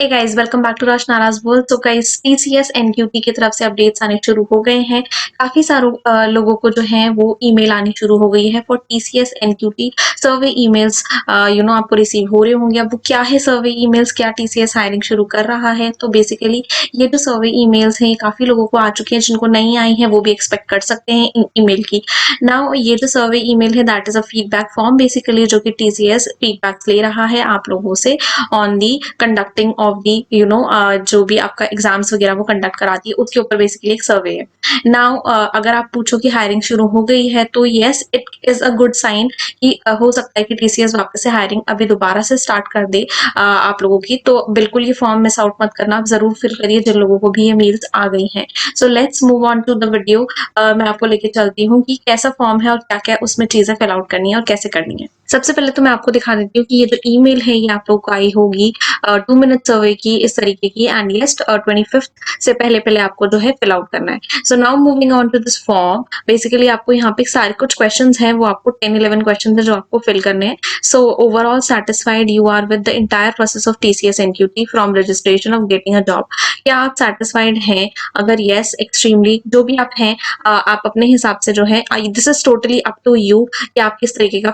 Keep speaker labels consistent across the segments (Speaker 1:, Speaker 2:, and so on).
Speaker 1: Hey guys, welcome back to Raj Naraj world. तो guys, TCS NQT की तरफ से अपडेट्स आने शुरू हो गए हैं। काफ़ी सारों लोगों को जो है वो ईमेल आनी शुरू हो गई है for TCS NQT survey emails. आपको रिसीव हो रहे होंगे। अब वो क्या है सर्वे ईमेल्स, क्या टीसीएस हायरिंग शुरू कर रहा है? तो बेसिकली ये जो सर्वे ईमेल्स हैं, काफ़ी लोगों को आ चुके हैं। जिनको नहीं आई हैं वो भी एक्सपेक्ट कर सकते हैं इन ईमेल की। नाउ ये जो सर्वे ईमेल है that is a feedback form basically, जो कि टीसीएस फीडबैक्स ले रहा है आप लोगों से on the conducting of the जो भी आपका एग्जाम्स वगैरह वो कंडक्ट कराती है उसके ऊपर बेसिकली एक सर्वे है। नाउ अगर आप पूछो कि हायरिंग शुरू हो गई है तो yes, it is a good sign कि हो सकता है कि टीसीएस वापस से हायरिंग अभी दोबारा से स्टार्ट कर दे आप लोगों की। तो बिल्कुल ये फॉर्म मिस आउट मत करना, आप जरूर फिल करिए जिन लोगों को भी ये मेल्स आ गई हैं। So let's move on to the video. मैं आपको लेके चलती हूँ कि कैसा फॉर्म है और क्या क्या उसमें चीजें फिल आउट करनी है और कैसे करनी है। सबसे पहले तो मैं आपको दिखा देती हूँ कि ये जो ईमेल है ये आप लोगों को आई होगी 2 मिनट सर्वे की इस तरीके की। एंड लिस्ट 25th से पहले पहले आपको जो है फिल आउट करना है। So now moving on to this form, basically आपको यहाँ पे सारे कुछ क्वेश्चंस हैं, वो आपको 10-11 क्वेश्चन है जो आपको फिल करने हैं। So overall satisfied you are with the entire process of TCS NQT from registration of getting a job. क्या आप सेटिस्फाइड हैं? अगर यस, एक्सट्रीमली, जो भी आप हैं आप अपने हिसाब से जो है this is totally up to you कि आप किस तरीके का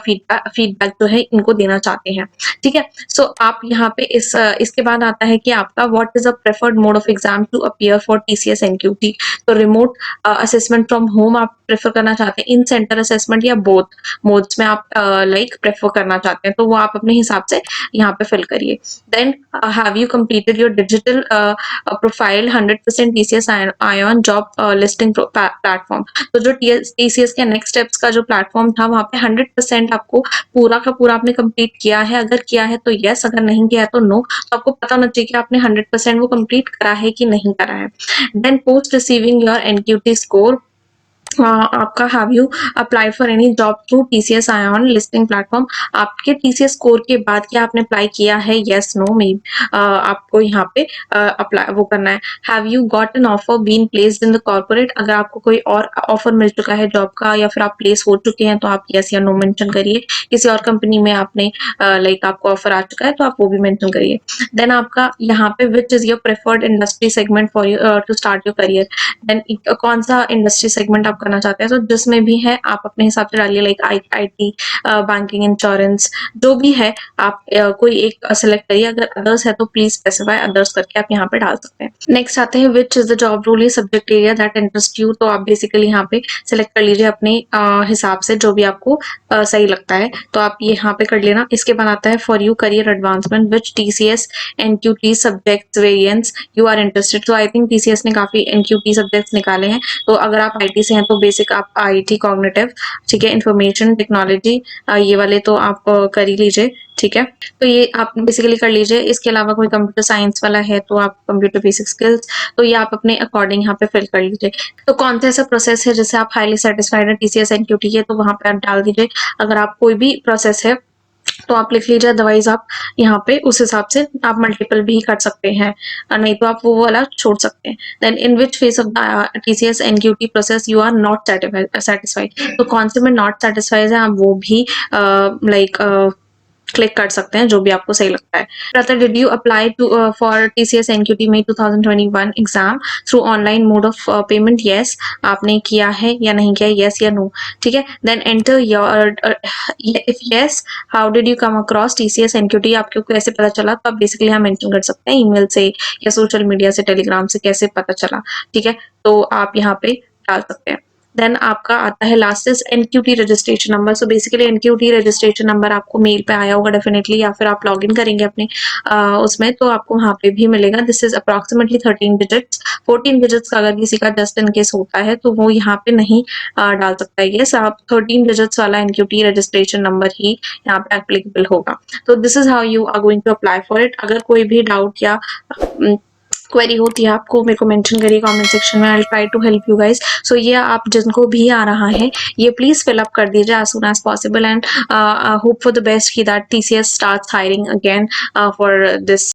Speaker 1: फीडबैक जो है इनको देना चाहते हैं। ठीक है। सो आप यहाँ पे इसके बाद आता है कि आपका what is a preferred mode of exam to appear for TCS NQT. तो रिमोट असेसमेंट फ्रॉम होम आप प्रेफर करना चाहते हैं, इन सेंटर असेसमेंट, या बोथ मोड्स में आप प्रेफर करना चाहते हैं, तो वो आप अपने हिसाब से यहाँ पे फिल करिए। Then have you completed your digital profile 100% TCS iON job listing platform. तो जो टीसीएस के नेक्स्ट स्टेप्स का जो प्लेटफॉर्म था वहाँ पे 100% आपको पूरा का पूरा आपने कंप्लीट किया है। अगर किया है तो यस, अगर नहीं किया है तो नो। तो आपको पता होना चाहिए कि आपने 100% वो कंप्लीट करा है कि नहीं करा है। Then post receiving your NQT score, आपका have you apply for any job through TCS iON listing platform. आपके टीसीएस स्कोर के बाद क्या आपने अप्लाई किया है? यस, नो, मे आपको यहाँ पे अप्लाई वो करना है। Have you got an offer been placed in the corporate. अगर आपको कोई और ऑफर मिल चुका है जॉब का या फिर आप प्लेस हो चुके हैं तो आप यस या नो मेंशन करिए। किसी और कंपनी में आपने आपको ऑफर आ चुका है तो आप वो भी मेंशन करिए। देन आपका यहाँ पे which is your preferred industry segment for you to start your career. Then कौन सा इंडस्ट्री सेगमेंट आप करना चाहते हैं, तो जिसमें भी है आप अपने हिसाब से डालिए, लाइक आईटी, बैंकिंग, इंश्योरेंस, जो भी है आप कोई एक सेलेक्ट करिए। अगर अदर्स है तो प्लीज स्पेसिफाई अदर्स करके आप यहाँ पे डाल सकते हैं। नेक्स्ट आते हैं which is the job role या subject area that interest you. तो आप बेसिकली यहाँ पे सिलेक्ट कर लीजिए अपने हिसाब से जो भी आपको सही लगता है, तो आप ये यहाँ पे कर लेना। इसके बाद आता है for you career advancement which TCS NQT subject variants you are interested. तो आई थिंक टीसीएस ने काफी एनक्यूटी सब्जेक्ट्स निकाले हैं। तो अगर आप आईटी से हैं तो बेसिक आप आईटी कॉग्निटिव, ठीक है, इंफॉर्मेशन टेक्नोलॉजी, ये वाले तो आप कर ही लीजिए। ठीक है, तो ये आप बेसिकली कर लीजिए। इसके अलावा कोई कंप्यूटर साइंस वाला है तो आप कंप्यूटर बेसिक स्किल्स, तो ये आप अपने अकॉर्डिंग यहाँ पे फिल कर लीजिए। तो कौन सा ऐसा प्रोसेस है जिससे आप हाईली सेटिस्फाइड है टीसीएस एनक्यूटी के, तो वहां पे आप डाल दीजिए। अगर आप कोई भी प्रोसेस है तो आप लिख लीजिए, अदरवाइज आप यहाँ पे उस हिसाब से आप मल्टीपल भी कर सकते हैं, नहीं तो आप वो वाला छोड़ सकते हैं। Then in which phase of the TCS NQT process you are not satisfied. तो कौन से में नॉट सेटिस्फाइड है आप वो भी क्लिक कर सकते हैं, जो भी आपको सही लगता है। Rather, did you apply to for TCS NQT May 2021 exam through online mode of payment? Yes, आपने किया है या नहीं किया, यस या नो। ठीक है, then enter your, if yes, how did you come across TCS NQT, आपको कैसे पता चला? तो आप बेसिकली यहाँ मेंशन कर सकते हैं ईमेल से या सोशल मीडिया से, टेलीग्राम से, कैसे पता चला। ठीक है, तो आप यहाँ पे डाल सकते हैं। देन आपका आता है last is NQT registration number. So basically NQT registration number आपको मेल पे आया होगा डेफिनेटली, या फिर आप लॉग इन करेंगे अपने उसमें तो आपको वहाँ पे भी मिलेगा। This is approximately 13 digits. 14 digits का अगर किसी का जस्ट इन केस होता है तो वो यहाँ पे नहीं डाल सकता है। यस, आप 13 डिजिट्स वाला एनक्यूटी रजिस्ट्रेशन नंबर ही यहाँ पे एप्लीकेबल होगा। तो this is how you are going to apply for it. अगर कोई भी डाउट या क्वेरी होती है आपको, मेरे को मेंशन करिए कमेंट सेक्शन में, I will try to help you guys. So ये आप जिनको भी आ रहा है ये प्लीज फिल अप कर दीजिए as soon as possible, and hope for the best कि that TCS starts hiring again for this